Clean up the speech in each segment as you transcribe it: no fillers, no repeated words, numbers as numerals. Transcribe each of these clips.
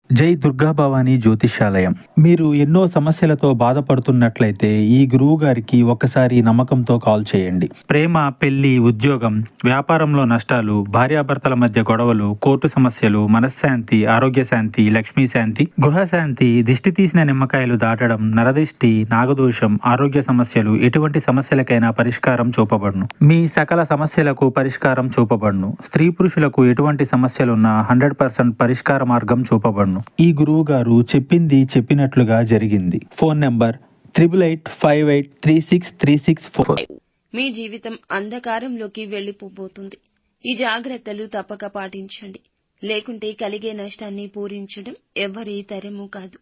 జై దుర్గా భవానీ జ్యోతిష్యాలయం. మీరు ఎన్నో సమస్యలతో బాధపడుతున్నట్లయితే ఈ గురువు గారికి ఒక్కసారి నమ్మకంతో కాల్ చేయండి. ప్రేమ, పెళ్లి, ఉద్యోగం, వ్యాపారంలో నష్టాలు, భార్యాభర్తల మధ్య గొడవలు, కోర్టు సమస్యలు, మనశ్శాంతి, ఆరోగ్య శాంతి, లక్ష్మీ శాంతి, గృహశాంతి, దిష్టి తీసిన నిమ్మకాయలు దాటడం, నరదిష్టి, నాగదోషం, ఆరోగ్య సమస్యలు, ఎటువంటి సమస్యలకైనా పరిష్కారం చూపబడును. మీ సకల సమస్యలకు పరిష్కారం చూపబడును. స్త్రీ పురుషులకు ఎటువంటి సమస్యలున్నా 100% పరిష్కార మార్గం చూపబడును. ఈ గురువు గారు చెప్పింది చెప్పినట్లుగా జరిగింది. Phone number 8858363634. మీ జీవితం అంధకారంలోకి వెళ్లిపోబోతుంది. ఈ జాగ్రత్తలు తప్పక పాటించండి. లేకుంటే కలిగే నష్టాన్ని పూరించడం ఎవ్వరి తరమూ కాదు.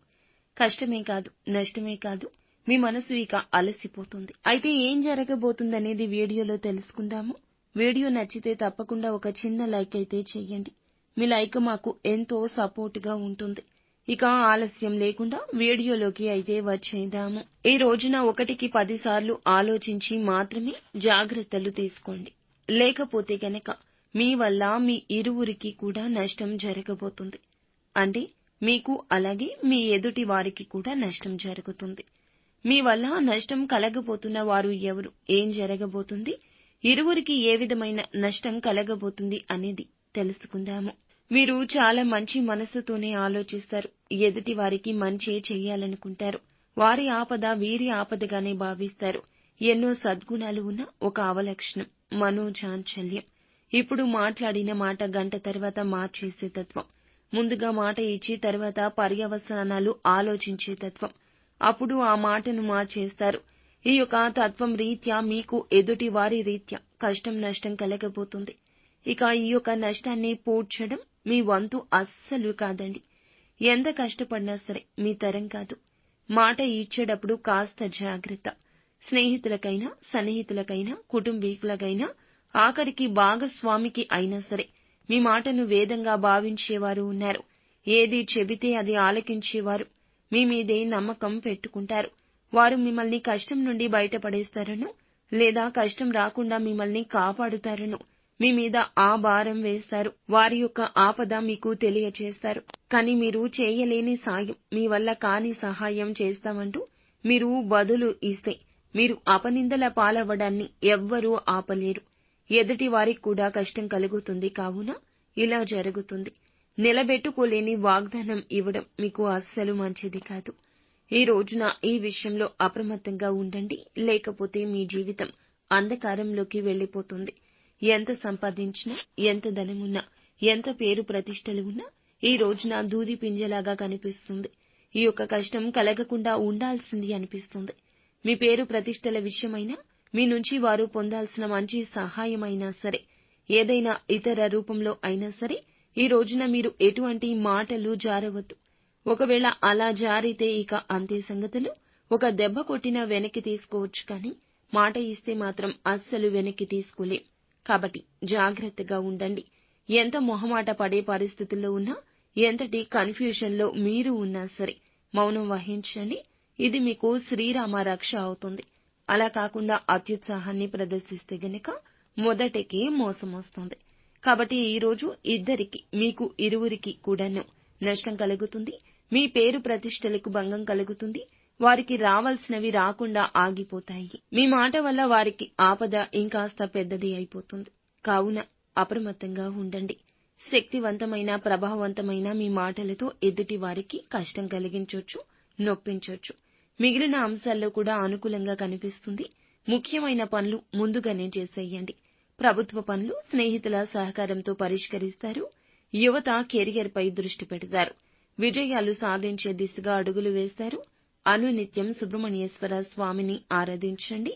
కష్టమే కాదు, నష్టమే కాదు, మీ మనసు ఇక అలసిపోతుంది. అయితే ఏం జరగబోతుందనేది వీడియోలో తెలుసుకుందాము. వీడియో నచ్చితే తప్పకుండా ఒక చిన్న లైక్ అయితే చేయండి. మీ లైక్ మాకు ఎంతో సపోర్టుగా ఉంటుంది. ఇక ఆలస్యం లేకుండా వీడియోలోకి అయితే వచ్చేద్దాము. ఈ రోజున 1కి 10 సార్లు ఆలోచించి మాత్రమే జాగ్రత్తలు తీసుకోండి. లేకపోతే గనక మీ వల్ల మీ ఇరువురికి కూడా నష్టం జరగబోతుంది. అంటే మీకు అలాగే మీ ఎదుటి వారికి కూడా నష్టం జరుగుతుంది. మీ వల్ల నష్టం కలగబోతున్న వారు ఎవరు, ఏం జరగబోతుంది, ఇరువురికి ఏ విధమైన నష్టం కలగబోతుంది అనేది తెలుసుకుందాము. మీరు చాలా మంచి మనసుతోనే ఆలోచిస్తారు. ఎదుటి వారికి మంచి చేయాలనుకుంటారు. వారి ఆపద వీరి ఆపదగానే భావిస్తారు. ఎన్నో సద్గుణాలు ఉన్న ఒక అవలక్షణం మనోచాంచల్యం. ఇప్పుడు మాట్లాడిన మాట గంట తర్వాత మార్చేసే తత్వం. ముందుగా మాట ఇచ్చి తర్వాత పర్యవసానాలు ఆలోచించే తత్వం. అప్పుడు ఆ మాటను మార్చేస్తారు. ఈ యొక్క తత్వం రీత్యా మీకు ఎదుటి వారి రీత్యా కష్టం నష్టం కలగబోతుంది. ఇక ఈ యొక్క నష్టాన్ని పూడ్చడం మీ వంతు అస్సలు కాదండి. ఎంత కష్టపడినా సరే మీ తరం కాదు. మాట ఇచ్చేటప్పుడు కాస్త జాగ్రత్త. స్నేహితులకైనా, సన్నిహితులకైనా, కుటుంబీకులకైనా, ఆఖరికి భాగస్వామికి అయినా సరే మీ మాటను వేదంగా భావించేవారు ఉన్నారు. ఏది చెబితే అది ఆలకించేవారు. మీ మీదే నమ్మకం పెట్టుకుంటారు. వారు మిమ్మల్ని కష్టం నుండి బయటపడేస్తారనో లేదా కష్టం రాకుండా మిమ్మల్ని కాపాడుతారనో మీ మీద ఆ భారం వేస్తారు. వారి యొక్క ఆపద మీకు తెలియచేస్తారు. కానీ మీరు చేయలేని సాయం, మీ వల్ల కాని సహాయం చేస్తామంటూ మీరు బదులు ఇస్తే మీరు అపనిందల పాలవ్వడాన్ని ఎవ్వరూ ఆపలేరు. ఎదుటి వారికి కూడా కష్టం కలుగుతుంది. కావున ఇలా జరుగుతుంది. నిలబెట్టుకోలేని వాగ్దానం ఇవ్వడం మీకు అస్సలు మంచిది కాదు. ఈ రోజున ఈ విషయంలో అప్రమత్తంగా ఉండండి. లేకపోతే మీ జీవితం అంధకారంలోకి వెళ్లిపోతుంది. ఎంత సంపాదించినా, ఎంత ధనమున్నా, ఎంత పేరు ప్రతిష్టలు ఉన్నా ఈ రోజున దూది పింజలాగా కనిపిస్తుంది. ఈ యొక్క కష్టం కలగకుండా ఉండాల్సింది అనిపిస్తుంది. మీ పేరు ప్రతిష్టల విషయమైనా, మీ నుంచి వారు పొందాల్సిన మంచి సహాయమైనా సరే, ఏదైనా ఇతర రూపంలో అయినా సరే ఈ రోజున మీరు ఎటువంటి మాటలు జారవద్దు. ఒకవేళ అలా జారితే ఇక అంతే సంగతులు. ఒక దెబ్బ కొట్టినా వెనక్కి తీసుకోవచ్చు, కానీ మాట ఇస్తే మాత్రం అస్సలు వెనక్కి తీసుకోలేం. కాబట్టి జాగ్రత్తగా ఉండండి. ఎంత మొహమాట పడే పరిస్థితుల్లో ఉన్నా, ఎంతటి కన్ఫ్యూజన్లో మీరు ఉన్నా సరే మౌనం వహించండి. ఇది మీకు శ్రీరామ రక్ష అవుతుంది. అలా కాకుండా అత్యుత్సాహాన్ని ప్రదర్శిస్తే గనక మొదటికే మోసం వస్తుంది. కాబట్టి ఈ రోజు ఇద్దరికి, మీకు ఇరువురికి కూడాను నష్టం కలుగుతుంది. మీ పేరు ప్రతిష్టలకు భంగం కలుగుతుంది. వారికి రావాల్సినవి రాకుండా ఆగిపోతాయి. మీ మాట వల్ల వారికి ఆపద ఇంకాస్త పెద్దది అయిపోతుంది. కావున అప్రమత్తంగా ఉండండి. శక్తివంతమైన, ప్రభావవంతమైన మీ మాటలతో ఎదుటి వారికి కష్టం కలిగించొచ్చు, నొప్పించొచ్చు. మిగిలిన అంశాల్లో కూడా అనుకూలంగా కనిపిస్తుంది. ముఖ్యమైన పనులు ముందుగానే చేసేయండి. ప్రభుత్వ పనులు స్నేహితుల సహకారంతో పరిష్కరిస్తారు. యువత కెరియర్ పై దృష్టి పెడతారు. విజయాలు సాధించే దిశగా అడుగులు వేస్తారు. అనునిత్యం సుబ్రహ్మణ్యేశ్వర స్వామిని ఆరాధించండి.